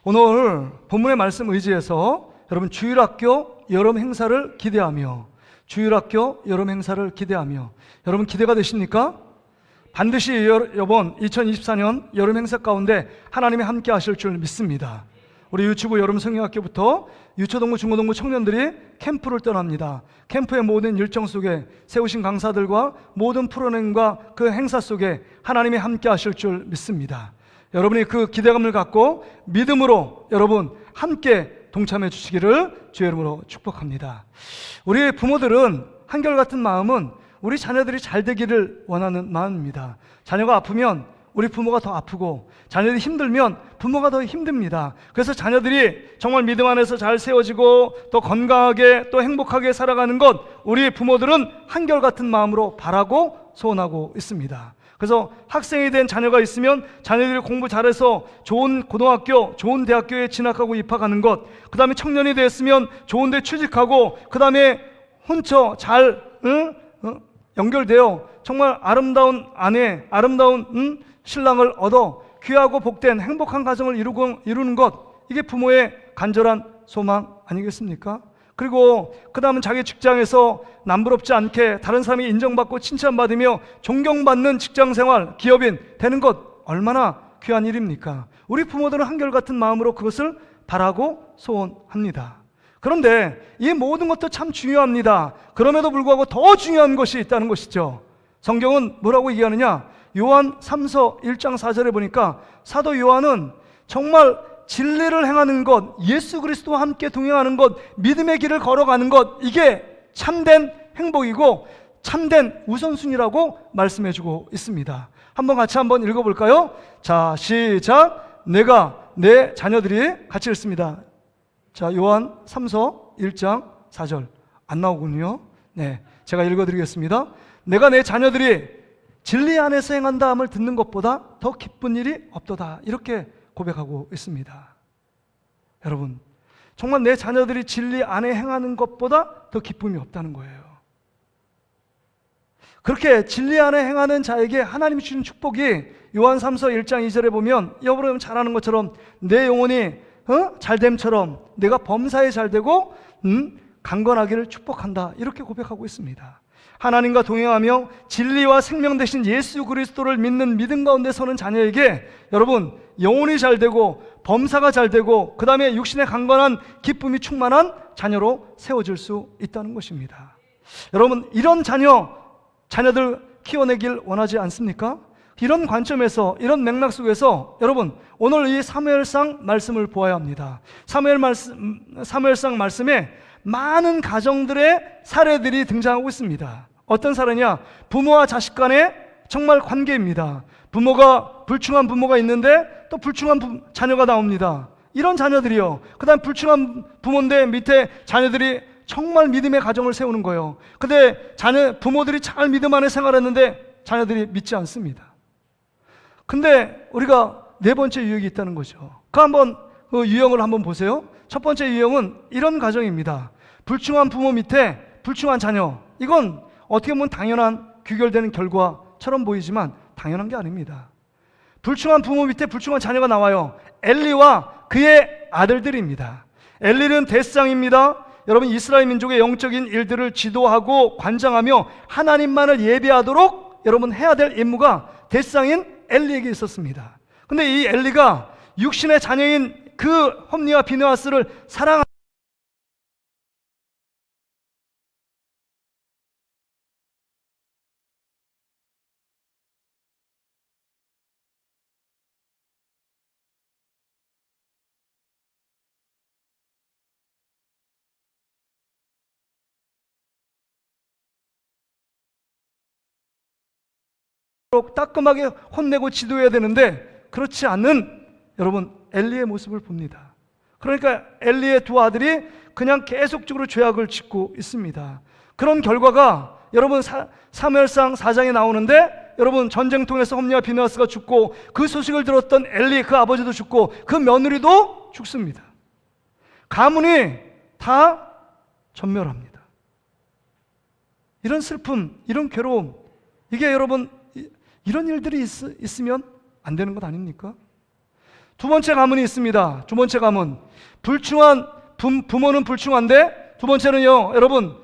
오늘 본문의 말씀 의지해서 여러분 주일학교 여름 행사를 기대하며 여러분 기대가 되십니까? 반드시 이번 2024년 여름 행사 가운데 하나님이 함께 하실 줄 믿습니다. 우리 유치부 여름 성경학교부터 유초동부 중고동부 청년들이 캠프를 떠납니다. 캠프의 모든 일정 속에 세우신 강사들과 모든 프로그램과 그 행사 속에 하나님이 함께 하실 줄 믿습니다. 여러분이 그 기대감을 갖고 믿음으로 여러분 함께 동참해 주시기를 주의 이름으로 축복합니다. 우리 부모들은 한결같은 마음은 우리 자녀들이 잘 되기를 원하는 마음입니다. 자녀가 아프면 우리 부모가 더 아프고, 자녀들이 힘들면 부모가 더 힘듭니다. 그래서 자녀들이 정말 믿음 안에서 잘 세워지고 또 건강하게 또 행복하게 살아가는 것, 우리 부모들은 한결같은 마음으로 바라고 소원하고 있습니다. 그래서 학생이 된 자녀가 있으면 자녀들이 공부 잘해서 좋은 고등학교, 좋은 대학교에 진학하고 입학하는 것, 그 다음에 청년이 됐으면 좋은 데 취직하고, 그 다음에 혼처 잘 연결되어 정말 아름다운 아내, 아름다운 신랑을 얻어 귀하고 복된 행복한 가정을 이루는 것, 이게 부모의 간절한 소망 아니겠습니까? 그리고 그 다음은 자기 직장에서 남부럽지 않게 다른 사람이 인정받고 칭찬받으며 존경받는 직장생활, 기업인 되는 것, 얼마나 귀한 일입니까? 우리 부모들은 한결같은 마음으로 그것을 바라고 소원합니다. 그런데 이 모든 것도 참 중요합니다. 그럼에도 불구하고 더 중요한 것이 있다는 것이죠. 성경은 뭐라고 얘기하느냐? 요한 3서 1장 4절에 보니까 사도 요한은 정말 진리를 행하는 것, 예수 그리스도와 함께 동행하는 것, 믿음의 길을 걸어가는 것, 이게 참된 행복이고 참된 우선순위라고 말씀해주고 있습니다. 같이 한번 읽어볼까요? 자, 시작. 내가 내 자녀들이, 같이 읽습니다. 자, 요한 3서 1장 4절 안 나오군요. 네, 제가 읽어드리겠습니다. 내가 내 자녀들이 진리 안에서 행한다 함을 듣는 것보다 더 기쁜 일이 없도다, 이렇게 고백하고 있습니다. 여러분, 정말 내 자녀들이 진리 안에 행하는 것보다 더 기쁨이 없다는 거예요. 그렇게 진리 안에 행하는 자에게 하나님이 주신 축복이 요한 3서 1장 2절에 보면, 여러분 잘 아는 것처럼 내 영혼이 잘됨처럼 내가 범사에 잘되고 강건하기를 축복한다, 이렇게 고백하고 있습니다. 하나님과 동행하며 진리와 생명 되신 예수 그리스도를 믿는 믿음 가운데 서는 자녀에게 여러분 영혼이 잘되고 범사가 잘되고 그 다음에 육신의 강건한 기쁨이 충만한 자녀로 세워질 수 있다는 것입니다. 여러분, 이런 자녀들 키워내길 원하지 않습니까? 이런 관점에서, 이런 맥락 속에서 여러분 오늘 이 사무엘상 말씀을 보아야 합니다. 사무엘상 말씀에 많은 가정들의 사례들이 등장하고 있습니다. 어떤 사례냐? 부모와 자식 간의 정말 관계입니다. 불충한 부모가 있는데 또 불충한 자녀가 나옵니다. 이런 자녀들이요. 그 다음 불충한 부모인데 밑에 자녀들이 정말 믿음의 가정을 세우는 거예요. 근데 부모들이 잘 믿음 안에 생활했는데 자녀들이 믿지 않습니다. 근데 우리가 네 번째 유형이 있다는 거죠. 그 유형을 한번 보세요. 첫 번째 유형은 이런 가정입니다. 불충한 부모 밑에 불충한 자녀. 이건 어떻게 보면 당연한 귀결되는 결과처럼 보이지만 당연한 게 아닙니다. 불충한 부모 밑에 불충한 자녀가 나와요. 엘리와 그의 아들들입니다. 엘리는 대상입니다. 여러분, 이스라엘 민족의 영적인 일들을 지도하고 관장하며 하나님만을 예배하도록 여러분 해야 될 임무가 대상인 엘리에게 있었습니다. 근데 이 엘리가 육신의 자녀인 그 홈리와 비느하스를 사랑하는 따끔하게 혼내고 지도해야 되는데 그렇지 않는 여러분 엘리의 모습을 봅니다. 그러니까 엘리의 두 아들이 그냥 계속적으로 죄악을 짓고 있습니다. 그런 결과가 여러분 사무엘상 4장에 나오는데, 여러분 전쟁통에서 홈리와 비느하스가 죽고 그 소식을 들었던 엘리 그 아버지도 죽고 그 며느리도 죽습니다. 가문이 다 전멸합니다. 이런 슬픔, 이런 괴로움, 이게 여러분 이런 일들이 있으면 안 되는 것 아닙니까? 두 번째 가문이 있습니다. 두 번째 가문. 불충한 부모는 불충한데, 두 번째는요, 여러분,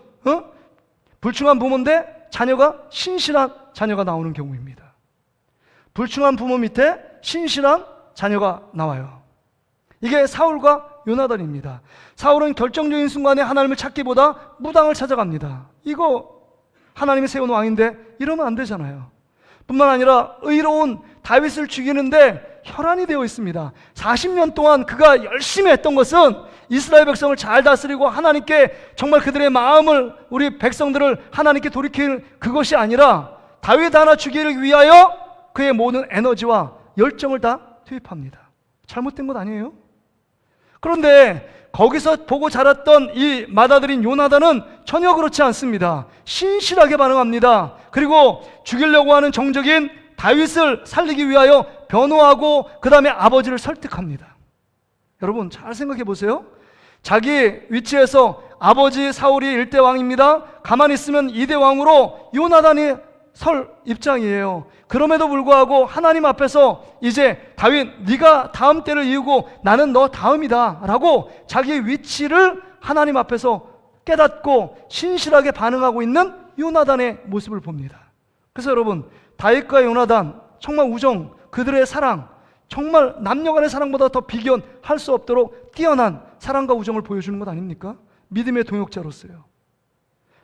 불충한 부모인데 자녀가 신실한 자녀가 나오는 경우입니다. 불충한 부모 밑에 신실한 자녀가 나와요. 이게 사울과 요나단입니다. 사울은 결정적인 순간에 하나님을 찾기보다 무당을 찾아갑니다. 이거 하나님이 세운 왕인데 이러면 안 되잖아요. 뿐만 아니라 의로운 다윗을 죽이는데 혈안이 되어 있습니다. 40년 동안 그가 열심히 했던 것은 이스라엘 백성을 잘 다스리고 하나님께 정말 그들의 마음을, 우리 백성들을 하나님께 돌이킬 그것이 아니라 다윗 하나 죽이기 위하여 그의 모든 에너지와 열정을 다 투입합니다. 잘못된 것 아니에요? 그런데 거기서 보고 자랐던 이 맏아들인 요나단은 전혀 그렇지 않습니다. 신실하게 반응합니다. 그리고 죽이려고 하는 정적인 다윗을 살리기 위하여 변호하고 그 다음에 아버지를 설득합니다. 여러분 잘 생각해 보세요. 자기 위치에서 아버지 사울이 1대 왕입니다. 가만히 있으면 2대 왕으로 요나단이 설 입장이에요. 그럼에도 불구하고 하나님 앞에서 이제 다윗 네가 다음 때를 이루고 나는 너 다음이다 라고 자기 위치를 하나님 앞에서 깨닫고 신실하게 반응하고 있는 요나단의 모습을 봅니다. 그래서 여러분 다윗과 요나단 정말 우정, 그들의 사랑, 정말 남녀간의 사랑보다 더 비견할 수 없도록 뛰어난 사랑과 우정을 보여주는 것 아닙니까? 믿음의 동역자로서요.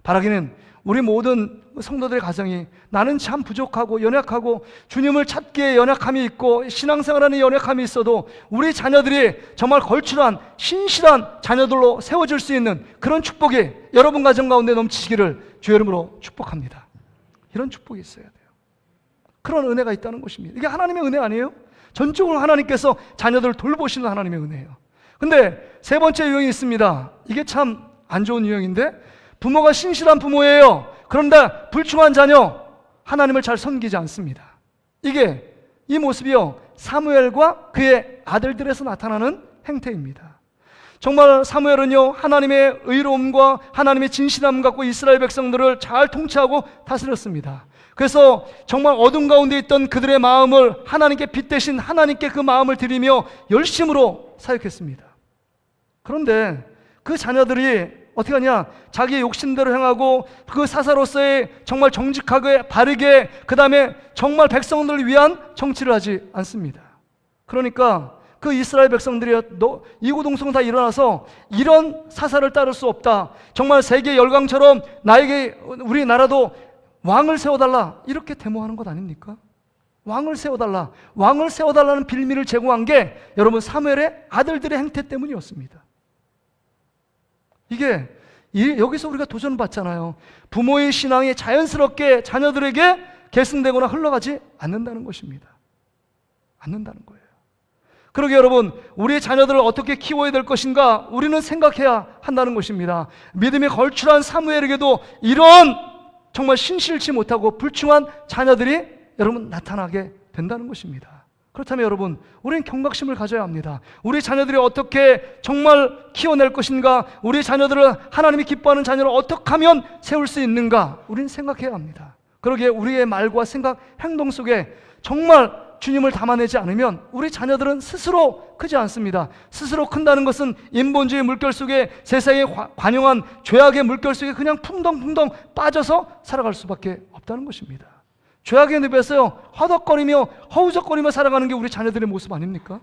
바라기는 우리 모든 성도들의 가정이 나는 참 부족하고 연약하고 주님을 찾기에 연약함이 있고 신앙생활하는 연약함이 있어도 우리 자녀들이 정말 걸출한 신실한 자녀들로 세워질 수 있는 그런 축복이 여러분 가정 가운데 넘치시기를 주의 이름으로 축복합니다. 이런 축복이 있어야 돼요. 그런 은혜가 있다는 것입니다. 이게 하나님의 은혜 아니에요? 전적으로 하나님께서 자녀들을 돌보시는 하나님의 은혜예요. 근데 세 번째 유형이 있습니다. 이게 참 안 좋은 유형인데, 부모가 신실한 부모예요. 그런데 불충한 자녀, 하나님을 잘 섬기지 않습니다. 이 모습이요 사무엘과 그의 아들들에서 나타나는 행태입니다. 정말 사무엘은요 하나님의 의로움과 하나님의 진실함 갖고 이스라엘 백성들을 잘 통치하고 다스렸습니다. 그래서 정말 어둠 가운데 있던 그들의 마음을 하나님께 빗대신 하나님께 그 마음을 드리며 열심으로 사역했습니다. 그런데 그 자녀들이 어떻게 하냐, 자기의 욕심대로 행하고 그 사사로서의 정말 정직하게 바르게 그 다음에 정말 백성들을 위한 정치를 하지 않습니다. 그러니까 그 이스라엘 백성들이 이구동성 다 일어나서 이런 사사를 따를 수 없다, 정말 세계 열강처럼 나에게 우리 나라도 왕을 세워달라, 이렇게 데모하는 것 아닙니까? 왕을 세워달라는 빌미를 제공한 게 여러분 사무엘의 아들들의 행태 때문이었습니다. 이게 여기서 우리가 도전받잖아요. 부모의 신앙이 자연스럽게 자녀들에게 계승되거나 흘러가지 않는다는 것입니다. 않는다는 거예요. 그러게 여러분, 우리의 자녀들을 어떻게 키워야 될 것인가 우리는 생각해야 한다는 것입니다. 믿음이 걸출한 사무엘에게도 이런 정말 신실치 못하고 불충한 자녀들이 여러분 나타나게 된다는 것입니다. 그렇다면 여러분, 우리는 경각심을 가져야 합니다. 우리 자녀들이 어떻게 정말 키워낼 것인가, 우리 자녀들을 하나님이 기뻐하는 자녀를 어떻게 하면 세울 수 있는가 우리는 생각해야 합니다. 그러기에 우리의 말과 생각, 행동 속에 정말 주님을 담아내지 않으면 우리 자녀들은 스스로 크지 않습니다. 스스로 큰다는 것은 인본주의 물결 속에 세상에 관용한 죄악의 물결 속에 그냥 풍덩풍덩 빠져서 살아갈 수밖에 없다는 것입니다. 죄악의 늪에서 허덕거리며 허우적거리며 살아가는 게 우리 자녀들의 모습 아닙니까?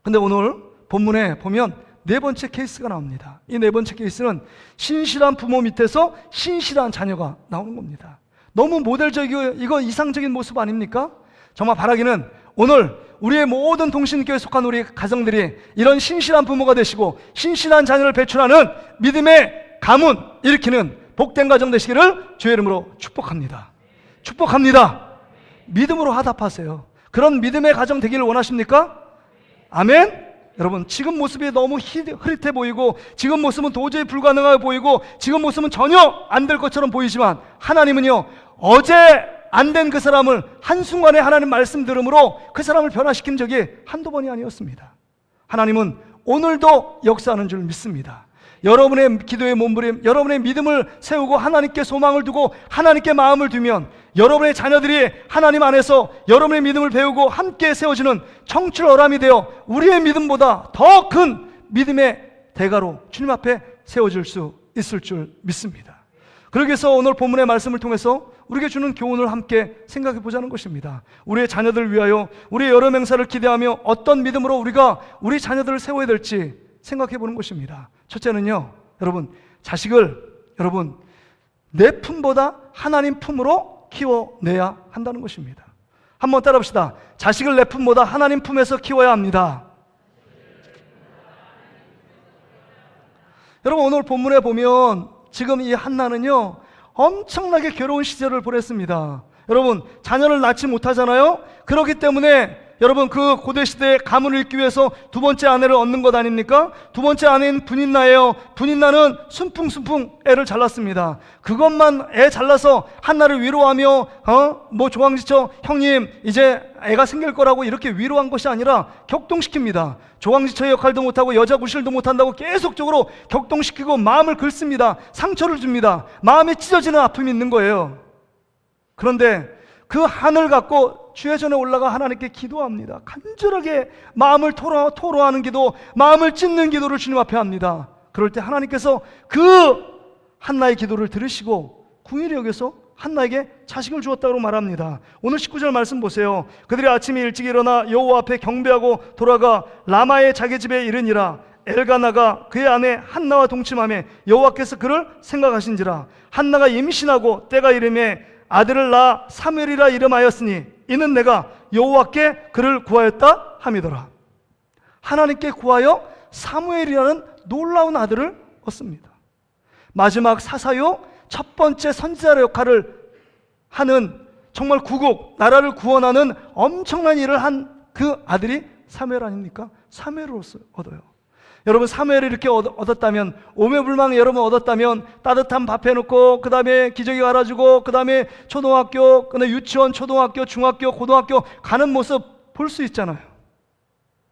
근데 오늘 본문에 보면 네 번째 케이스가 나옵니다. 이 네 번째 케이스는 신실한 부모 밑에서 신실한 자녀가 나오는 겁니다. 너무 모델적이고 이거 이상적인 모습 아닙니까? 정말 바라기는 오늘 우리의 모든 동신교회에 속한 우리 가정들이 이런 신실한 부모가 되시고 신실한 자녀를 배출하는 믿음의 가문 일으키는 복된 가정 되시기를 주의 이름으로 축복합니다. 축복합니다. 믿음으로 화답하세요. 그런 믿음의 가정 되기를 원하십니까? 아멘? 여러분, 지금 모습이 너무 흐릿해 보이고 지금 모습은 도저히 불가능하게 보이고 지금 모습은 전혀 안 될 것처럼 보이지만 하나님은요 어제 안 된 그 사람을 한순간에 하나님 말씀 들음으로 그 사람을 변화시킨 적이 한두 번이 아니었습니다. 하나님은 오늘도 역사하는 줄 믿습니다. 여러분의 기도의 몸부림, 여러분의 믿음을 세우고 하나님께 소망을 두고 하나님께 마음을 두면 여러분의 자녀들이 하나님 안에서 여러분의 믿음을 배우고 함께 세워지는 청출어람이 되어 우리의 믿음보다 더 큰 믿음의 대가로 주님 앞에 세워질 수 있을 줄 믿습니다. 그러기 위해서 오늘 본문의 말씀을 통해서 우리에게 주는 교훈을 함께 생각해 보자는 것입니다. 우리의 자녀들을 위하여 우리의 여러 맹사를 기대하며 어떤 믿음으로 우리가 우리 자녀들을 세워야 될지 생각해 보는 것입니다. 첫째는요, 여러분, 자식을 여러분 내 품보다 하나님 품으로 키워내야 한다는 것입니다. 한번 따라 봅시다. 자식을 내 품보다 하나님 품에서 키워야 합니다. 여러분, 오늘 본문에 보면 지금 이 한나는요 엄청나게 괴로운 시절을 보냈습니다. 여러분, 자녀를 낳지 못하잖아요. 그렇기 때문에 여러분 그 고대시대의 가문을 잇기 위해서 두 번째 아내를 얻는 것 아닙니까? 두 번째 아내는 분인나예요. 분인나는 순풍순풍 애를 잘났습니다. 그것만 애 잘나서 한나를 위로하며 조광지처 형님 이제 애가 생길 거라고 이렇게 위로한 것이 아니라 격동시킵니다. 조광지처의 역할도 못하고 여자 구실도 못한다고 계속적으로 격동시키고 마음을 긁습니다. 상처를 줍니다. 마음이 찢어지는 아픔이 있는 거예요. 그런데 그 한을 갖고 주의 전에 올라가 하나님께 기도합니다. 간절하게 마음을 토로하는 기도, 마음을 찢는 기도를 주님 앞에 합니다. 그럴 때 하나님께서 그 한나의 기도를 들으시고 긍휼히 여겨서 한나에게 자식을 주었다고 말합니다. 오늘 19절 말씀 보세요. 그들이 아침에 일찍 일어나 여호와 앞에 경배하고 돌아가 라마의 자기 집에 이르니라. 엘가나가 그의 아내 한나와 동침하며 여호와께서 그를 생각하신지라. 한나가 임신하고 때가 이르매 아들을 낳아 사무엘이라 이름하였으니 이는 내가 여호와께 그를 구하였다 함이더라. 하나님께 구하여 사무엘이라는 놀라운 아들을 얻습니다. 마지막 사사요 첫 번째 선지자 역할을 하는 정말 구국 나라를 구원하는 엄청난 일을 한 그 아들이 사무엘 아닙니까? 사무엘을 얻어요. 여러분, 사무엘을 이렇게 얻었다면, 오매불망 여러분 얻었다면 따뜻한 밥 해놓고 그 다음에 기저귀 갈아주고 그 다음에 초등학교, 근데 유치원, 초등학교, 중학교, 고등학교 가는 모습 볼 수 있잖아요.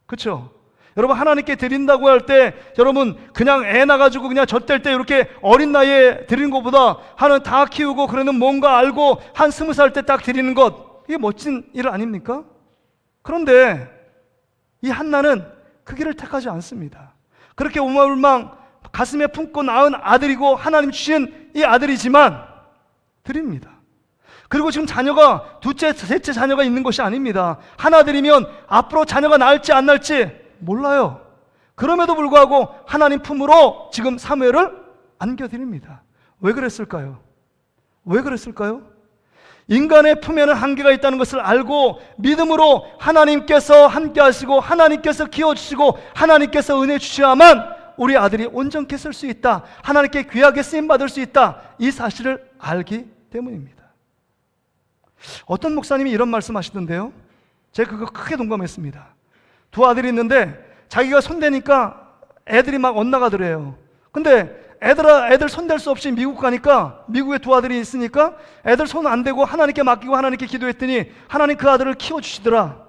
그렇죠? 여러분, 하나님께 드린다고 할 때 여러분 그냥 애 낳아가지고 그냥 젖댈 때 이렇게 어린 나이에 드리는 것보다 하나님 다 키우고 그러는 뭔가 알고 한 20살 때 딱 드리는 것, 이게 멋진 일 아닙니까? 그런데 이 한나는 그 길을 택하지 않습니다. 그렇게 오마불망 가슴에 품고 낳은 아들이고 하나님 주신 이 아들이지만 드립니다. 그리고 지금 자녀가 둘째, 셋째 자녀가 있는 것이 아닙니다. 하나 드리면 앞으로 자녀가 낳을지 안 낳을지 몰라요. 그럼에도 불구하고 하나님 품으로 지금 사무엘을 안겨드립니다. 왜 그랬을까요? 왜 그랬을까요? 인간의 품에는 한계가 있다는 것을 알고 믿음으로 하나님께서 함께 하시고 하나님께서 키워주시고 하나님께서 은혜 주셔야만 우리 아들이 온전케 쓸 수 있다, 하나님께 귀하게 쓰임받을 수 있다, 이 사실을 알기 때문입니다. 어떤 목사님이 이런 말씀 하시던데요, 제가 그거 크게 동감했습니다. 두 아들이 있는데 자기가 손대니까 애들이 막 엇나가더래요. 근데 애들 손댈 수 없이 미국 가니까, 미국에 두 아들이 있으니까 애들 손 안 대고 하나님께 맡기고 하나님께 기도했더니 하나님 그 아들을 키워주시더라.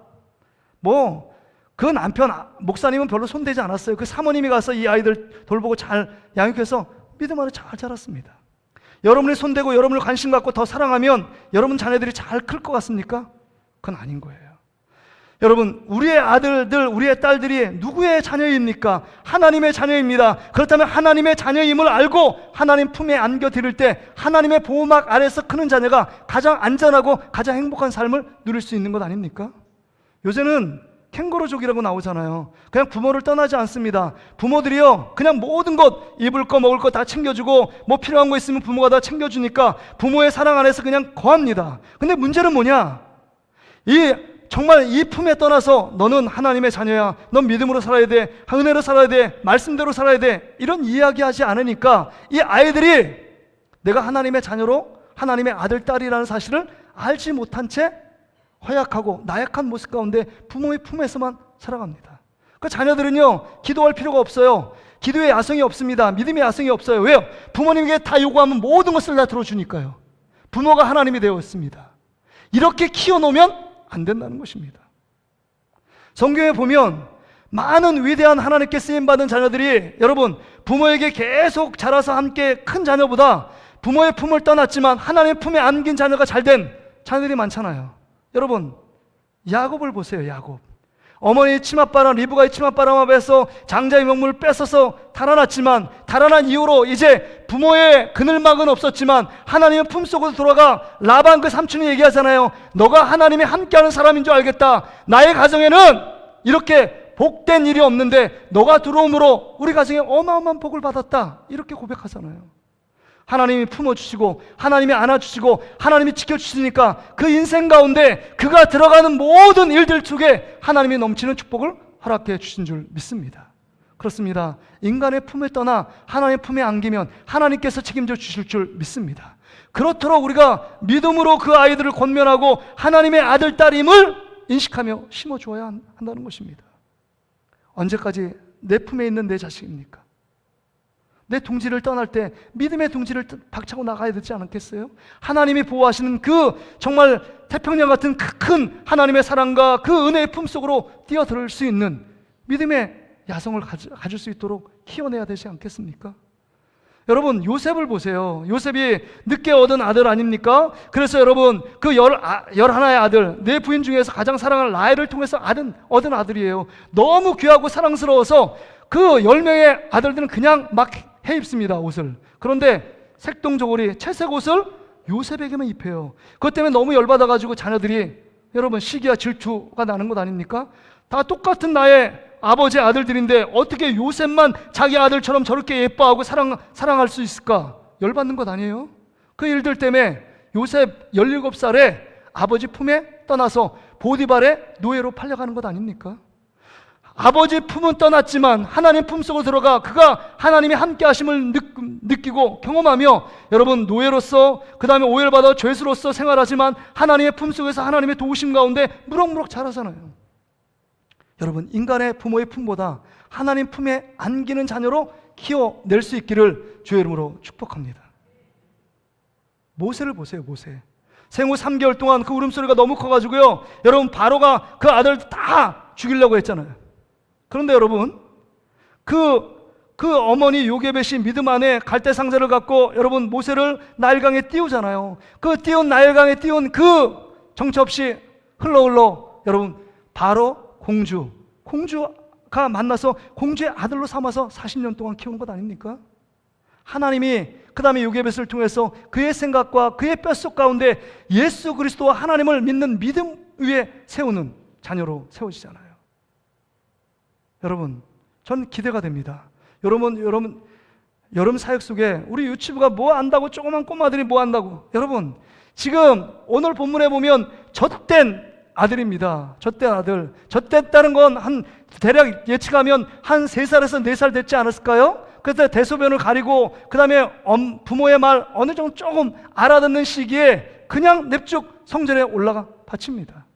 그 남편 목사님은 별로 손대지 않았어요. 그 사모님이 가서 이 아이들 돌보고 잘 양육해서 믿음 안에 잘 자랐습니다. 여러분이 손대고 여러분을 관심 갖고 더 사랑하면 여러분 자녀들이 잘 클 것 같습니까? 그건 아닌 거예요. 여러분, 우리의 아들들, 우리의 딸들이 누구의 자녀입니까? 하나님의 자녀입니다. 그렇다면 하나님의 자녀임을 알고 하나님 품에 안겨드릴 때 하나님의 보호막 아래서 크는 자녀가 가장 안전하고 가장 행복한 삶을 누릴 수 있는 것 아닙니까? 요새는 캥거루족이라고 나오잖아요. 그냥 부모를 떠나지 않습니다. 부모들이요 그냥 모든 것, 입을 거 먹을 거 다 챙겨주고 뭐 필요한 거 있으면 부모가 다 챙겨주니까 부모의 사랑 안에서 그냥 거합니다. 근데 문제는 뭐냐? 정말 이 품에 떠나서 너는 하나님의 자녀야, 넌 믿음으로 살아야 돼, 은혜로 살아야 돼, 말씀대로 살아야 돼, 이런 이야기하지 않으니까 이 아이들이 내가 하나님의 자녀로 하나님의 아들, 딸이라는 사실을 알지 못한 채 허약하고 나약한 모습 가운데 부모의 품에서만 살아갑니다. 그 자녀들은요 기도할 필요가 없어요. 기도의 야성이 없습니다. 믿음의 야성이 없어요. 왜요? 부모님에게 다 요구하면 모든 것을 다 들어주니까요. 부모가 하나님이 되어 있습니다. 이렇게 키워놓으면 안 된다는 것입니다. 성경에 보면 많은 위대한 하나님께 쓰임받은 자녀들이 여러분 부모에게 계속 자라서 함께 큰 자녀보다 부모의 품을 떠났지만 하나님의 품에 안긴 자녀가 잘된 자녀들이 많잖아요. 여러분, 야곱을 보세요. 야곱. 어머니 치맛바람, 리브가의 치맛바람 앞에서 장자의 명물을 뺏어서 달아났지만, 달아난 이후로 이제 부모의 그늘막은 없었지만 하나님의 품속으로 돌아가 라반 그 삼촌이 얘기하잖아요. 너가 하나님이 함께하는 사람인 줄 알겠다. 나의 가정에는 이렇게 복된 일이 없는데 너가 들어옴으로 우리 가정에 어마어마한 복을 받았다. 이렇게 고백하잖아요. 하나님이 품어주시고 하나님이 안아주시고 하나님이 지켜주시니까 그 인생 가운데 그가 들어가는 모든 일들 속에 하나님이 넘치는 축복을 허락해 주신 줄 믿습니다. 그렇습니다. 인간의 품에 떠나 하나님의 품에 안기면 하나님께서 책임져 주실 줄 믿습니다. 그렇도록 우리가 믿음으로 그 아이들을 권면하고 하나님의 아들, 딸임을 인식하며 심어주어야 한다는 것입니다. 언제까지 내 품에 있는 내 자식입니까? 내 둥지를 떠날 때 믿음의 둥지를 박차고 나가야 되지 않겠어요? 하나님이 보호하시는 그 정말 태평양 같은 큰 하나님의 사랑과 그 은혜의 품속으로 뛰어들 수 있는 믿음의 야성을 가질 수 있도록 키워내야 되지 않겠습니까? 여러분, 요셉을 보세요. 요셉이 늦게 얻은 아들 아닙니까? 그래서 여러분, 그 11의 아들, 내 부인 중에서 가장 사랑하는 라헬을 통해서 얻은 아들이에요. 너무 귀하고 사랑스러워서 그 10명의 아들들은 그냥 막 해입습니다, 옷을. 그런데 색동저고리 채색 옷을 요셉에게만 입혀요. 그것 때문에 너무 열받아가지고 자녀들이, 여러분, 시기와 질투가 나는 것 아닙니까? 다 똑같은 나의 아버지 아들들인데 어떻게 요셉만 자기 아들처럼 저렇게 예뻐하고 사랑할 수 있을까? 열받는 것 아니에요? 그 일들 때문에 요셉 17살에 아버지 품에 떠나서 보디발의 노예로 팔려가는 것 아닙니까? 아버지 품은 떠났지만 하나님 품속으로 들어가 그가 하나님이 함께 하심을 느끼고 경험하며, 여러분, 노예로서 그 다음에 오해를 죄수로서 생활하지만 하나님의 품속에서 하나님의 도우심 가운데 무럭무럭 자라잖아요. 여러분, 인간의 부모의 품보다 하나님 품에 안기는 자녀로 키워낼 수 있기를 주의 이름으로 축복합니다. 모세를 보세요. 모세 생후 3개월 동안 그 울음소리가 너무 커가지고요, 여러분, 바로가 그 아들 다 죽이려고 했잖아요. 그런데 여러분, 그 어머니 요게벳이 믿음 안에 갈대 상자를 갖고 여러분 모세를 나일강에 띄우잖아요. 그 띄운 나일강에 띄운 그 정처 없이 흘러 여러분 바로 공주가 만나서 공주의 아들로 삼아서 40년 동안 키우는 것 아닙니까? 하나님이 그 다음에 요게벳을 통해서 그의 생각과 그의 뼛속 가운데 예수 그리스도와 하나님을 믿는 믿음 위에 세우는 자녀로 세워지잖아요. 여러분, 전 기대가 됩니다. 여름 사역 속에 우리 유치부가 뭐 안다고, 조그만 꼬마들이 뭐 안다고. 여러분, 지금 오늘 본문에 보면 젖된 아들입니다. 젖된 아들. 젖됐다는 건 대략 예측하면 한 3살에서 4살 됐지 않았을까요? 그때 대소변을 가리고 그 다음에 부모의 말 어느 정도 조금 알아듣는 시기에 그냥 냅죽 성전에 올라가 바칩니다.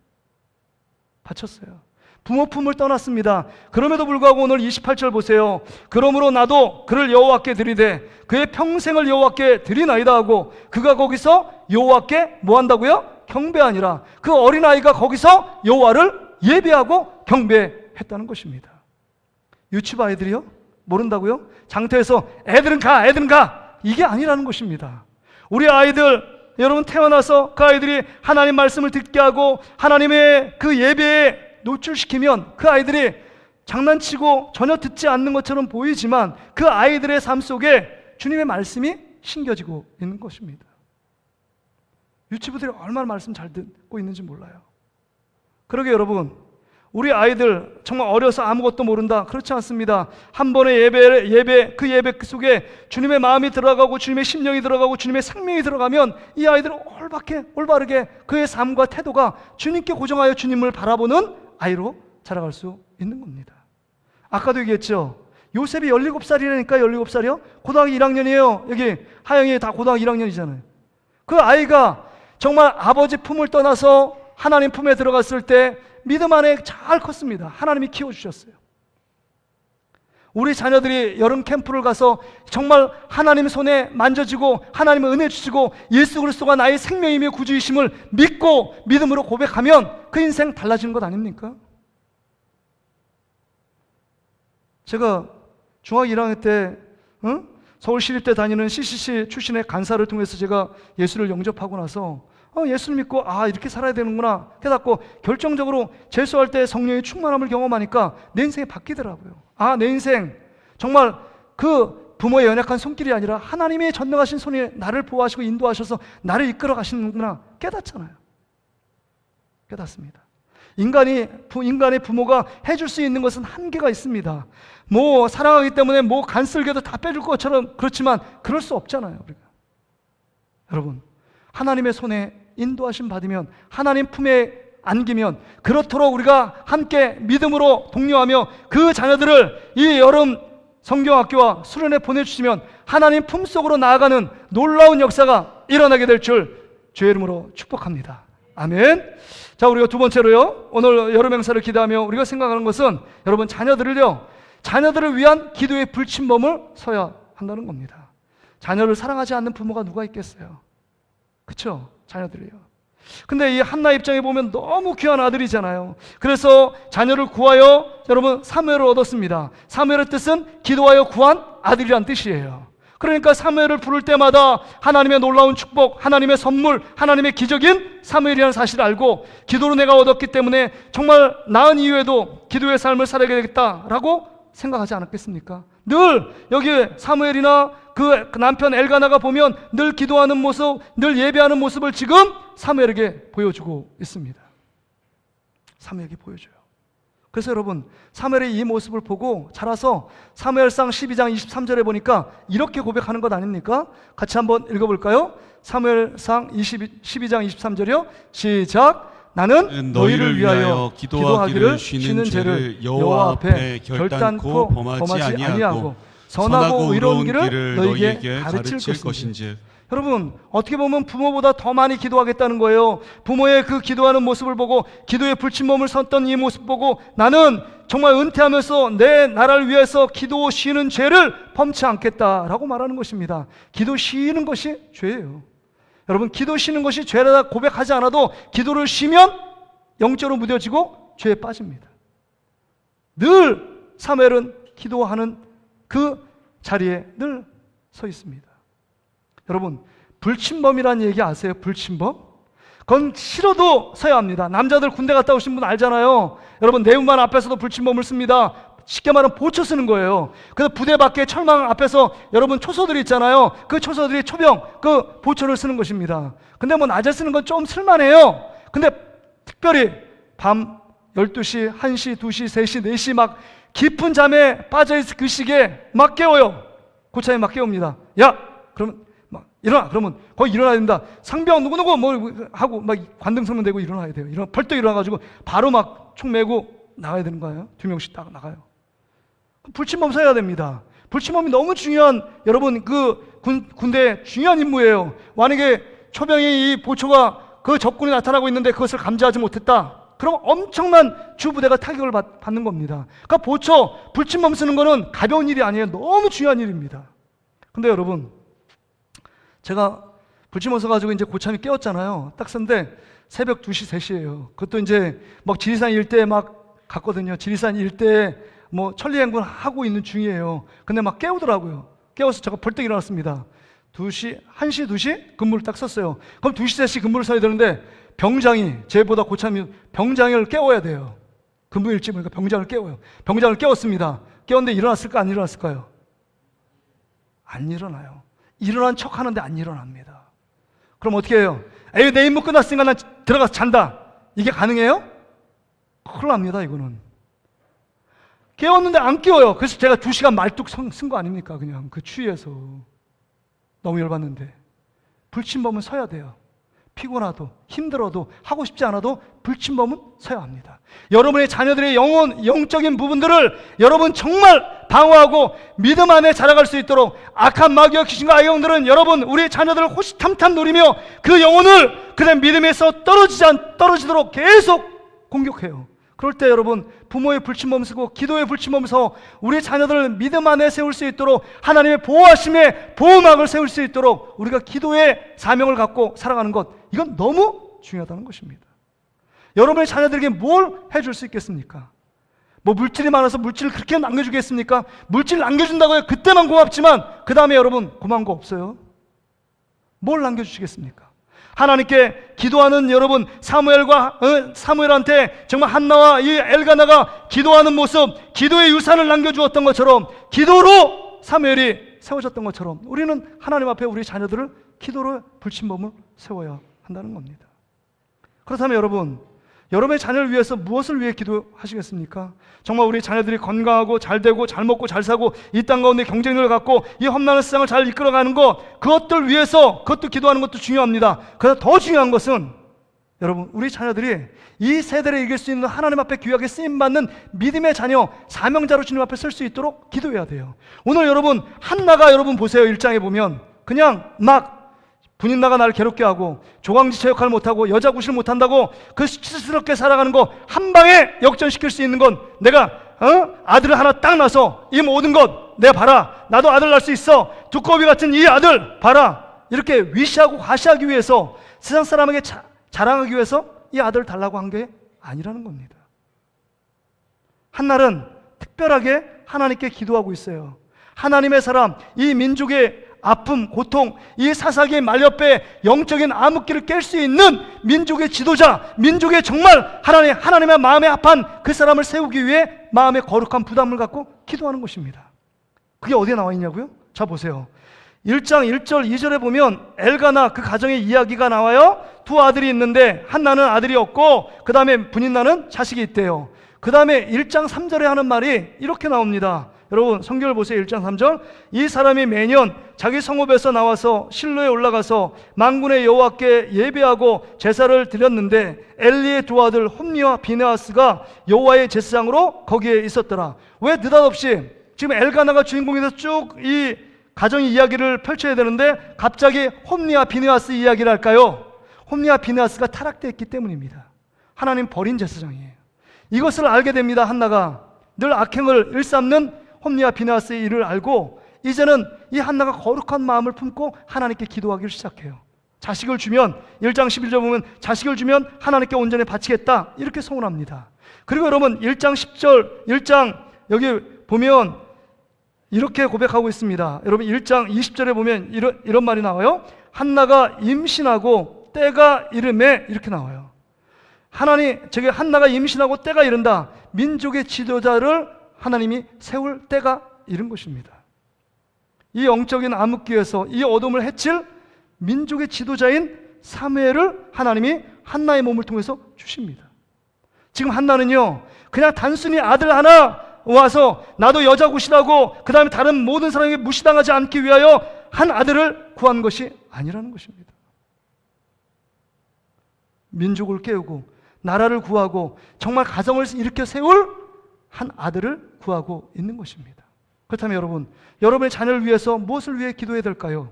바쳤어요. 부모 품을 떠났습니다. 그럼에도 불구하고 오늘 28절 보세요. 그러므로 나도 그를 여호와께 드리되 그의 평생을 여호와께 드리나이다 하고 그가 거기서 여호와께 뭐 한다고요? 경배하니라. 그 어린아이가 거기서 여호와를 예배하고 경배했다는 것입니다. 유치부 아이들이요? 모른다고요? 장터에서 애들은 가 이게 아니라는 것입니다. 우리 아이들, 여러분, 태어나서 그 아이들이 하나님 말씀을 듣게 하고 하나님의 그 예배에 노출시키면 그 아이들이 장난치고 전혀 듣지 않는 것처럼 보이지만 그 아이들의 삶 속에 주님의 말씀이 심겨지고 있는 것입니다. 유치부들이 얼마나 말씀 잘 듣고 있는지 몰라요. 그러게 여러분, 우리 아이들 정말 어려서 아무것도 모른다, 그렇지 않습니다. 한 번의 그 예배 속에 주님의 마음이 들어가고 주님의 심령이 들어가고 주님의 생명이 들어가면 이 아이들은 올바르게 그의 삶과 태도가 주님께 고정하여 주님을 바라보는 아이로 자라갈 수 있는 겁니다. 아까도 얘기했죠. 요셉이 17살이라니까 17살이요? 고등학교 1학년이에요. 여기 하영이 다 고등학교 1학년이잖아요. 그 아이가 정말 아버지 품을 떠나서 하나님 품에 들어갔을 때 믿음 안에 잘 컸습니다. 하나님이 키워주셨어요. 우리 자녀들이 여름 캠프를 가서 정말 하나님 손에 만져지고 하나님의 은혜 주시고 예수 그리스도가 나의 생명이며 구주이심을 믿고 믿음으로 고백하면 그 인생 달라지는 것 아닙니까? 제가 중학교 1학년 때 서울시립대 다니는 CCC 출신의 간사를 통해서 제가 예수를 영접하고 나서 예수를 믿고 이렇게 살아야 되는구나 깨닫고 결정적으로 재수할 때 성령의 충만함을 경험하니까 내 인생이 바뀌더라고요. 내 인생 정말 그 부모의 연약한 손길이 아니라 하나님의 전능하신 손이 나를 보호하시고 인도하셔서 나를 이끌어 가시는구나 깨닫잖아요. 깨닫습니다. 인간의 부모가 해줄 수 있는 것은 한계가 있습니다. 뭐 사랑하기 때문에 뭐 간쓸게도 다 빼줄 것처럼 그렇지만 그럴 수 없잖아요. 우리가. 여러분, 하나님의 손에 인도하심 받으면, 하나님 품에 안기면, 그렇도록 우리가 함께 믿음으로 독려하며 그 자녀들을 이 여름 성경학교와 수련회 보내주시면 하나님 품속으로 나아가는 놀라운 역사가 일어나게 될 줄 주의 이름으로 축복합니다. 아멘. 자, 우리가 두 번째로요, 오늘 여름 행사를 기대하며 우리가 생각하는 것은 여러분 자녀들을 위한 기도의 불침범을 서야 한다는 겁니다. 자녀를 사랑하지 않는 부모가 누가 있겠어요? 그쵸? 자녀들이요. 근데 이 한나 입장에 보면 너무 귀한 아들이잖아요. 그래서 자녀를 구하여 여러분 사무엘을 얻었습니다. 사무엘의 뜻은 기도하여 구한 아들이란 뜻이에요. 그러니까 사무엘을 부를 때마다 하나님의 놀라운 축복, 하나님의 선물, 하나님의 기적인 사무엘이라는 사실을 알고 기도로 내가 얻었기 때문에 정말 낳은 이후에도 기도의 삶을 살아야 되겠다라고 생각하지 않았겠습니까? 늘 여기 사무엘이나 그 남편 엘가나가 보면 늘 기도하는 모습, 늘 예배하는 모습을 지금 사무엘에게 보여주고 있습니다. 사무엘에게 보여줘요. 그래서 여러분, 사무엘의 이 모습을 보고 자라서 사무엘상 12장 23절에 보니까 이렇게 고백하는 것 아닙니까? 같이 한번 읽어볼까요? 사무엘상 12장 23절이요. 시작. 나는 너희를 위하여 기도하기를 쉬는 죄를 여호와 앞에 결단코 범하지 아니하고 선하고 의로운 길을 너희에게 가르칠 것인지. 여러분, 어떻게 보면 부모보다 더 많이 기도하겠다는 거예요. 부모의 그 기도하는 모습을 보고 기도의 불침범을 섰던 이 모습 보고 나는 정말 은퇴하면서 내 나라를 위해서 기도 쉬는 죄를 범치 않겠다라고 말하는 것입니다. 기도 쉬는 것이 죄예요. 여러분, 기도 쉬는 것이 죄라다 고백하지 않아도 기도를 쉬면 영적으로 무뎌지고 죄에 빠집니다. 늘 사무엘은 기도하는 그 자리에 늘 서 있습니다. 여러분, 불침범이라는 얘기 아세요? 불침범? 그건 싫어도 서야 합니다. 남자들 군대 갔다 오신 분 알잖아요. 여러분, 내음반 앞에서도 불침범을 씁니다. 쉽게 말하면 보초 쓰는 거예요. 그래서 부대 밖에 철망 앞에서 여러분 초소들이 있잖아요. 그 초소들이 초병, 그 보초를 쓰는 것입니다. 근데 뭐 낮에 쓰는 건 좀 쓸만해요. 근데 특별히 밤 12시, 1시, 2시, 3시, 4시 막 깊은 잠에 빠져있을 그 시기에 막 깨워요. 고참이 막 깨웁니다. 야! 그러면 막 일어나! 그러면 거의 일어나야 된다. 상병 누구누구 뭐 하고 막 관등성문 대고 일어나야 돼요. 벌떡 일어나가지고 바로 막 총 메고 나가야 되는 거예요. 2명씩 딱 나가요. 불침범 서야 됩니다. 불침범이 너무 중요한, 여러분, 그 군대의 중요한 임무예요. 만약에 초병이 이 보초가 그 적군이 나타나고 있는데 그것을 감지하지 못했다. 그럼 엄청난 주부대가 타격을 받는 겁니다. 그러니까 보초, 불침범 쓰는 거는 가벼운 일이 아니에요. 너무 중요한 일입니다. 근데 여러분, 제가 불침범 써가지고 이제 고참이 깨웠잖아요. 딱 썼는데 새벽 2시, 3시예요. 그것도 이제 막 지리산 일대에 막 갔거든요. 지리산 일대에 뭐 천리행군 하고 있는 중이에요. 근데 막 깨우더라고요. 깨워서 제가 벌떡 일어났습니다. 2시, 1시, 2시 근무를 딱 썼어요. 그럼 2시, 3시 근무를 써야 되는데 병장이, 제보다 고참이 병장을 깨워야 돼요. 근무 일지 보니까 병장을 깨워요. 병장을 깨웠습니다. 깨웠는데 일어났을까 안 일어났을까요? 안 일어나요. 일어난 척 하는데 안 일어납니다. 그럼 어떻게 해요? 에이, 내 임무 끝났으니까 난 들어가서 잔다. 이게 가능해요? 큰일 납니다, 이거는. 깨웠는데 안 깨워요. 그래서 제가 2시간 말뚝 쓴 거 아닙니까? 그냥 그 추위에서. 너무 열받는데. 불침범은 서야 돼요. 피곤하도 힘들어도 하고 싶지 않아도 불침범은 서야 합니다. 여러분의 자녀들의 영적인 부분들을 여러분 정말 방어하고 믿음 안에 자라갈 수 있도록 악한 마귀와 귀신과 아이형들은 여러분 우리 자녀들을 호시탐탐 노리며 그 영혼을 그냥 믿음에서 떨어지도록 계속 공격해요. 그럴 때 여러분 부모의 불침범 쓰고 기도의 불침범 서 우리 자녀들을 믿음 안에 세울 수 있도록 하나님의 보호하심의 보호막을 세울 수 있도록 우리가 기도의 사명을 갖고 살아가는 것, 이건 너무 중요하다는 것입니다. 여러분의 자녀들에게 뭘 해줄 수 있겠습니까? 뭐 물질이 많아서 물질을 그렇게 남겨주겠습니까? 물질 남겨준다고 해요. 그때만 고맙지만 그 다음에 여러분 고마운 거 없어요. 뭘 남겨주시겠습니까? 하나님께 기도하는 여러분, 사무엘한테 정말 한나와 이 엘가나가 기도하는 모습, 기도의 유산을 남겨주었던 것처럼, 기도로 사무엘이 세워졌던 것처럼 우리는 하나님 앞에 우리 자녀들을 기도로 불침범을 세워야 한다는 겁니다. 그렇다면 여러분, 여러분의 자녀를 위해서 무엇을 위해 기도하시겠습니까? 정말 우리 자녀들이 건강하고 잘 되고 잘 먹고 잘 사고 이 땅 가운데 경쟁력을 갖고 이 험난한 세상을 잘 이끌어가는 것, 그것들 위해서 그것도 기도하는 것도 중요합니다. 그러나 더 중요한 것은 여러분, 우리 자녀들이 이 세대를 이길 수 있는 하나님 앞에 귀하게 쓰임받는 믿음의 자녀, 사명자로 주님 앞에 설 수 있도록 기도해야 돼요. 오늘 여러분, 한나가 여러분 보세요. 1장에 보면 그냥 막 분인나가 나를 괴롭게 하고 조강지처 역할을 못하고 여자 구실 못한다고 그 수치스럽게 살아가는 거 한 방에 역전시킬 수 있는 건 내가 아들을 하나 딱 낳아서 이 모든 것 내가 봐라, 나도 아들 낳을 수 있어, 두꺼비 같은 이 아들 봐라, 이렇게 위시하고 과시하기 위해서, 세상 사람에게 자랑하기 위해서 이 아들을 달라고 한 게 아니라는 겁니다. 한날은 특별하게 하나님께 기도하고 있어요. 하나님의 사람, 이 민족의 아픔, 고통, 이 사사기의 말렵에 영적인 암흑기를 깰 수 있는 민족의 지도자, 민족의 정말 하나님의 마음에 합한 그 사람을 세우기 위해 마음의 거룩한 부담을 갖고 기도하는 것입니다. 그게 어디에 나와 있냐고요? 자 보세요. 1장 1절 2절에 보면 엘가나 그 가정의 이야기가 나와요. 두 아들이 있는데 한나는 아들이 없고 그 다음에 분인나는 자식이 있대요. 그 다음에 1장 3절에 하는 말이 이렇게 나옵니다. 여러분 성경을 보세요. 1장 3절, 이 사람이 매년 자기 성읍에서 나와서 실로에 올라가서 만군의 여호와께 예배하고 제사를 드렸는데 엘리의 두 아들 홈니와 비느하스가 여호와의 제사장으로 거기에 있었더라. 왜 느닷없이 지금 엘가나가 주인공이 돼서 쭉 이 가정의 이야기를 펼쳐야 되는데 갑자기 홈니와 비느하스 이야기를 할까요? 홈니와 비느하스가 타락되었기 때문입니다. 하나님 버린 제사장이에요. 이것을 알게 됩니다. 한나가 늘 악행을 일삼는 홈니와 비느하스의 일을 알고 이제는 이 한나가 거룩한 마음을 품고 하나님께 기도하기를 시작해요. 자식을 주면 1장 11절 보면 자식을 주면 하나님께 온전히 바치겠다 이렇게 소원합니다. 그리고 여러분 1장 10절 1장 여기 보면 이렇게 고백하고 있습니다. 여러분 1장 20절에 보면 이런 말이 나와요. 한나가 임신하고 때가 이름에 이렇게 나와요. 한나가 임신하고 때가 이른다. 민족의 지도자를 하나님이 세울 때가 이른 것입니다. 이 영적인 암흑기에서 이 어둠을 해칠 민족의 지도자인 사무엘을 하나님이 한나의 몸을 통해서 주십니다. 지금 한나는요, 그냥 단순히 아들 하나 와서 나도 여자 굿이라고 그 다음에 다른 모든 사람에게 무시당하지 않기 위하여 한 아들을 구한 것이 아니라는 것입니다. 민족을 깨우고 나라를 구하고 정말 가정을 일으켜 세울 한 아들을 구하고 있는 것입니다. 그렇다면 여러분, 여러분의 자녀를 위해서 무엇을 위해 기도해야 될까요?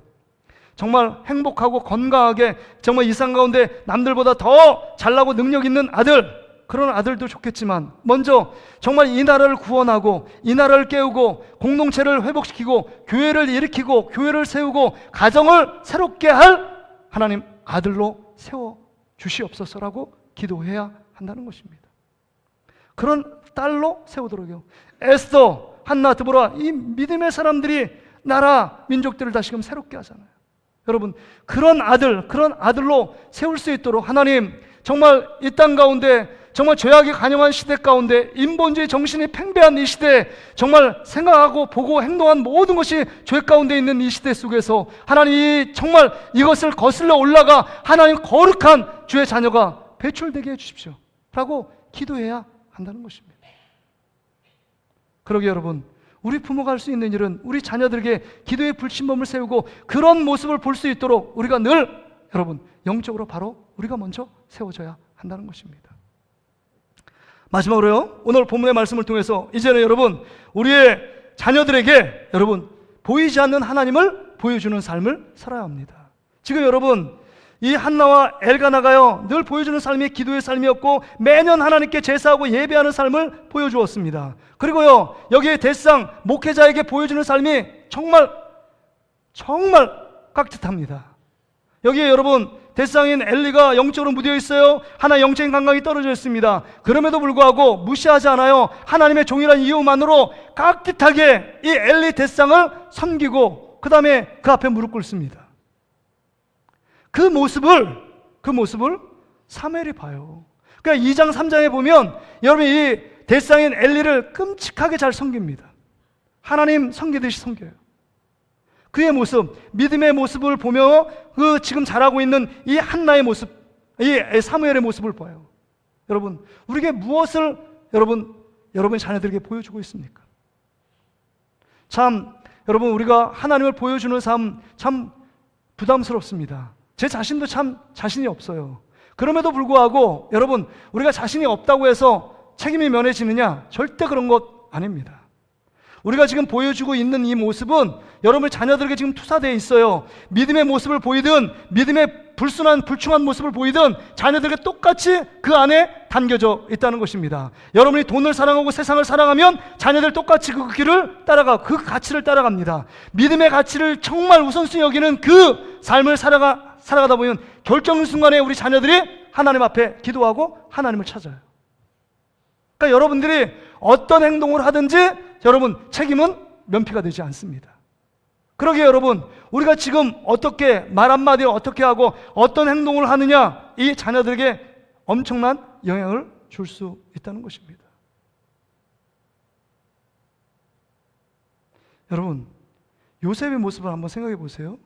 정말 행복하고 건강하게 정말 이 세상 가운데 남들보다 더 잘나고 능력 있는 아들, 그런 아들도 좋겠지만 먼저 정말 이 나라를 구원하고 이 나라를 깨우고 공동체를 회복시키고 교회를 일으키고 교회를 세우고 가정을 새롭게 할 하나님 아들로 세워주시옵소서라고 기도해야 한다는 것입니다. 그런 딸로 세우도록요. 에스더, 한나, 드보라, 이 믿음의 사람들이 나라 민족들을 다시금 새롭게 하잖아요. 여러분, 그런 아들로 세울 수 있도록 하나님 정말 이 땅 가운데 정말 죄악이 간영한 시대 가운데 인본주의 정신이 팽배한 이 시대에 정말 생각하고 보고 행동한 모든 것이 죄 가운데 있는 이 시대 속에서 하나님 정말 이것을 거슬러 올라가 하나님 거룩한 주의 자녀가 배출되게 해주십시오 라고 기도해야 한다는 것입니다. 그러게 여러분, 우리 부모가 할 수 있는 일은 우리 자녀들에게 기도의 불침범을 세우고 그런 모습을 볼 수 있도록 우리가 늘 여러분 영적으로 바로 우리가 먼저 세워져야 한다는 것입니다. 마지막으로요, 오늘 본문의 말씀을 통해서 이제는 여러분 우리의 자녀들에게 여러분 보이지 않는 하나님을 보여주는 삶을 살아야 합니다. 지금 여러분 이 한나와 엘가나가요 늘 보여주는 삶이 기도의 삶이었고 매년 하나님께 제사하고 예배하는 삶을 보여주었습니다. 그리고요 여기에 대상 목회자에게 보여주는 삶이 정말 깍듯합니다. 여기에 여러분 대상인 엘리가 영적으로 무뎌 있어요. 하나 영적인 감각이 떨어져 있습니다. 그럼에도 불구하고 무시하지 않아요. 하나님의 종이라는 이유만으로 깍듯하게 이 엘리 대상을 섬기고 그 다음에 그 앞에 무릎 꿇습니다. 그 모습을 그 모습을 사무엘이 봐요. 그러니까 2장 3장에 보면 여러분 이 대상인 엘리를 끔찍하게 잘 섬깁니다. 하나님 섬기듯이 섬겨요. 그의 모습, 믿음의 모습을 보며 그 지금 자라고 있는 이 한나의 모습, 이 사무엘의 모습을 봐요. 여러분, 우리에게 무엇을 여러분 자녀들에게 보여주고 있습니까? 참 여러분, 우리가 하나님을 보여주는 삶 참 부담스럽습니다. 제 자신도 참 자신이 없어요. 그럼에도 불구하고 여러분, 우리가 자신이 없다고 해서 책임이 면해지느냐? 절대 그런 것 아닙니다. 우리가 지금 보여주고 있는 이 모습은 여러분의 자녀들에게 지금 투사되어 있어요. 믿음의 모습을 보이든 믿음의 불충한 모습을 보이든 자녀들에게 똑같이 그 안에 담겨져 있다는 것입니다. 여러분이 돈을 사랑하고 세상을 사랑하면 자녀들 똑같이 그 길을 그 가치를 따라갑니다. 믿음의 가치를 정말 우선순위 여기는 그 삶을 살아가다 보면 결정 순간에 우리 자녀들이 하나님 앞에 기도하고 하나님을 찾아요. 그러니까 여러분들이 어떤 행동을 하든지 여러분 책임은 면피가 되지 않습니다. 그러기에 여러분, 우리가 지금 어떻게 말 한마디를 어떻게 하고 어떤 행동을 하느냐, 이 자녀들에게 엄청난 영향을 줄 수 있다는 것입니다. 여러분, 요셉의 모습을 한번 생각해 보세요.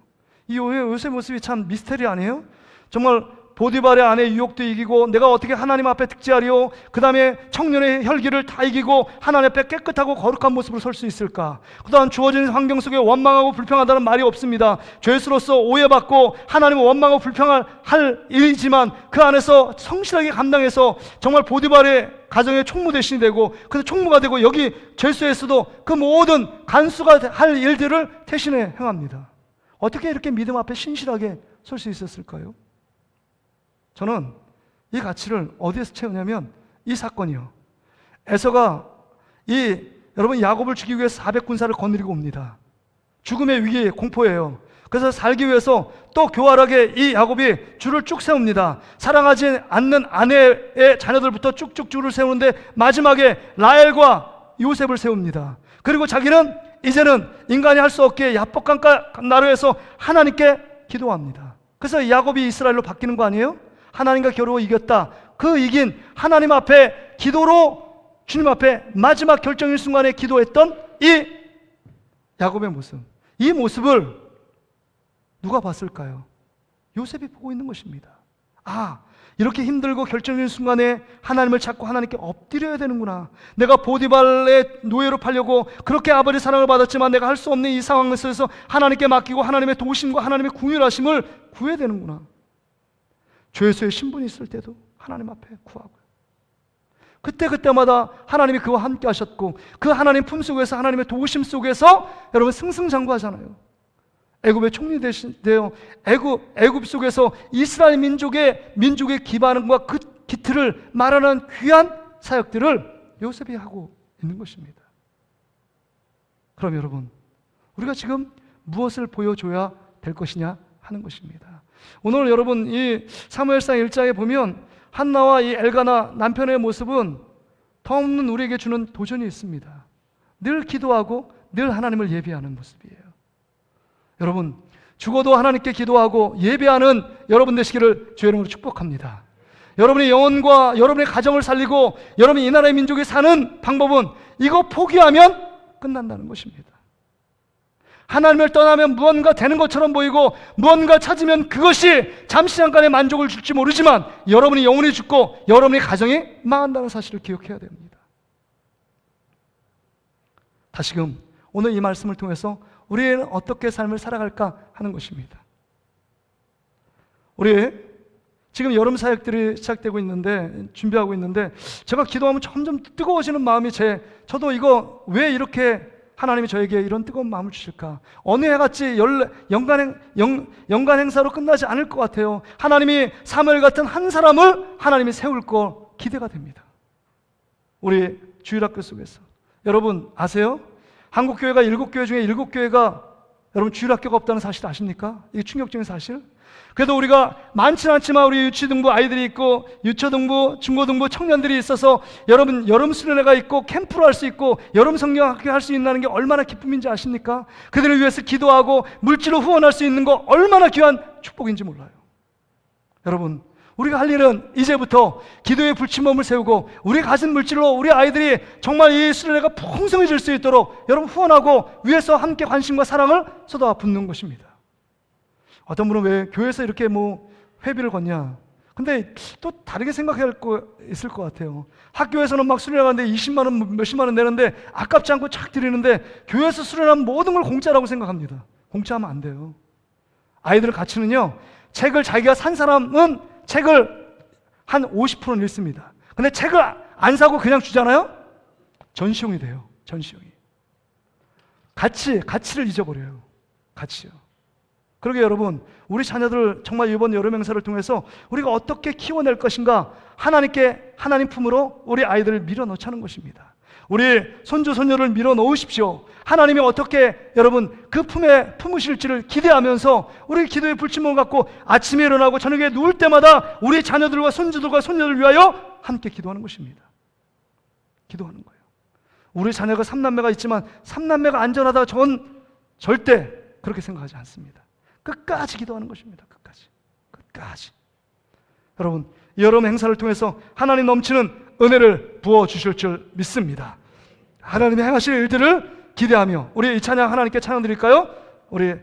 이 요셉의 모습이 참 미스테리 아니에요? 정말 보디발의 아내 유혹도 이기고 내가 어떻게 하나님 앞에 득지하리요? 그 다음에 청년의 혈기를 다 이기고 하나님 앞에 깨끗하고 거룩한 모습으로 설 수 있을까? 그 다음 주어진 환경 속에 원망하고 불평하다는 말이 없습니다. 죄수로서 오해받고 하나님을 원망하고 불평할 일이지만 그 안에서 성실하게 감당해서 정말 보디발의 가정의 총무 대신이 되고 그래서 총무가 되고 여기 죄수에서도 그 모든 간수가 할 일들을 대신에 행합니다. 어떻게 이렇게 믿음 앞에 신실하게 설 수 있었을까요? 저는 이 가치를 어디에서 채우냐면 이 사건이요. 에서가 여러분 야곱을 죽이기 위해서 400군사를 거느리고 옵니다. 죽음의 위기, 공포예요. 그래서 살기 위해서 또 교활하게 이 야곱이 줄을 쭉 세웁니다. 사랑하지 않는 아내의 자녀들부터 쭉쭉 줄을 세우는데 마지막에 라헬과 요셉을 세웁니다. 그리고 자기는 이제는 인간이 할 수 없게 야복강 나루에서 하나님께 기도합니다. 그래서 야곱이 이스라엘로 바뀌는 거 아니에요? 하나님과 겨루어 이겼다. 그 이긴 하나님 앞에 기도로 주님 앞에 마지막 결정의 순간에 기도했던 이 야곱의 모습, 이 모습을 누가 봤을까요? 요셉이 보고 있는 것입니다. 이렇게 힘들고 결정적인 순간에 하나님을 찾고 하나님께 엎드려야 되는구나. 내가 보디발의 노예로 팔려고 그렇게 아버지의 사랑을 받았지만 내가 할 수 없는 이 상황 속에서 하나님께 맡기고 하나님의 도우심과 하나님의 궁휼하심을 구해야 되는구나. 죄수의 신분이 있을 때도 하나님 앞에 구하고요. 그때마다 하나님이 그와 함께 하셨고 그 하나님 품속에서 하나님의 도우심 속에서 여러분 승승장구하잖아요. 애굽의 총리 되어 애굽 속에서 이스라엘 민족의 기반과 그 기틀을 말하는 귀한 사역들을 요셉이 하고 있는 것입니다. 그럼 여러분, 우리가 지금 무엇을 보여줘야 될 것이냐 하는 것입니다. 오늘 여러분 이 사무엘상 1장에 보면 한나와 이 엘가나 남편의 모습은 터없는 우리에게 주는 도전이 있습니다. 늘 기도하고 늘 하나님을 예배하는 모습이에요. 여러분, 죽어도 하나님께 기도하고 예배하는 여러분 되시기를 주의 이름으로 축복합니다. 여러분의 영혼과 여러분의 가정을 살리고 여러분이 이 나라의 민족이 사는 방법은 이거 포기하면 끝난다는 것입니다. 하나님을 떠나면 무언가 되는 것처럼 보이고 무언가 찾으면 그것이 잠시 잠깐의 만족을 줄지 모르지만 여러분이 영혼이 죽고 여러분의 가정이 망한다는 사실을 기억해야 됩니다. 다시금 오늘 이 말씀을 통해서 우리는 어떻게 삶을 살아갈까 하는 것입니다. 우리 지금 여름 사역들이 시작되고 있는데 준비하고 있는데 제가 기도하면 점점 뜨거워지는 마음이 저도 이거 왜 이렇게 하나님이 저에게 이런 뜨거운 마음을 주실까? 어느 해같이 연간 행사로 끝나지 않을 것 같아요. 하나님이 사무엘 같은 한 사람을 하나님이 세울 거 기대가 됩니다. 우리 주일학교 속에서 여러분 아세요? 한국교회가 7교회 중에 7교회가 여러분 주일학교가 없다는 사실 아십니까? 이게 충격적인 사실. 그래도 우리가 많지는 않지만 우리 유치등부 아이들이 있고 유초등부, 중고등부 청년들이 있어서 여러분 여름 수련회가 있고 캠프를 할 수 있고 여름 성경학교 할 수 있다는 게 얼마나 기쁨인지 아십니까? 그들을 위해서 기도하고 물질로 후원할 수 있는 거 얼마나 귀한 축복인지 몰라요. 여러분 우리가 할 일은 이제부터 기도의 불침범을 세우고 우리 가진 물질로 우리 아이들이 정말 이 수련회가 풍성해질 수 있도록 여러분 후원하고 위에서 함께 관심과 사랑을 쏟아 붓는 것입니다. 어떤 분은 왜 교회에서 이렇게 회비를 걷냐? 근데 또 다르게 생각할 거 있을 것 같아요. 학교에서는 막 수련회 가는데 20만 원, 몇십만 원 내는데 아깝지 않고 착 드리는데 교회에서 수련하면 모든 걸 공짜라고 생각합니다. 공짜하면 안 돼요. 아이들 가치는요, 책을 자기가 산 사람은 책을 한 50%는 읽습니다. 근데 책을 안 사고 그냥 주잖아요? 전시용이 돼요. 전시용이. 가치를 잊어버려요. 가치요. 그러게 여러분, 우리 자녀들 정말 이번 여름 행사를 통해서 우리가 어떻게 키워낼 것인가, 하나님 품으로 우리 아이들을 밀어넣자는 것입니다. 우리 손주 손녀를 밀어넣으십시오. 하나님이 어떻게 여러분 그 품에 품으실지를 기대하면서 우리 기도의 불침범을 갖고 아침에 일어나고 저녁에 누울 때마다 우리 자녀들과 손주들과 손녀를 위하여 함께 기도하는 것입니다. 기도하는 거예요. 우리 자녀가 3남매가 있지만 3남매가 안전하다, 전 절대 그렇게 생각하지 않습니다. 끝까지 기도하는 것입니다. 끝까지. 여러분, 이 여름 행사를 통해서 하나님 넘치는 은혜를 부어주실 줄 믿습니다. 하나님이 행하실 일들을 기대하며 우리 이 찬양 하나님께 찬양 드릴까요? 우리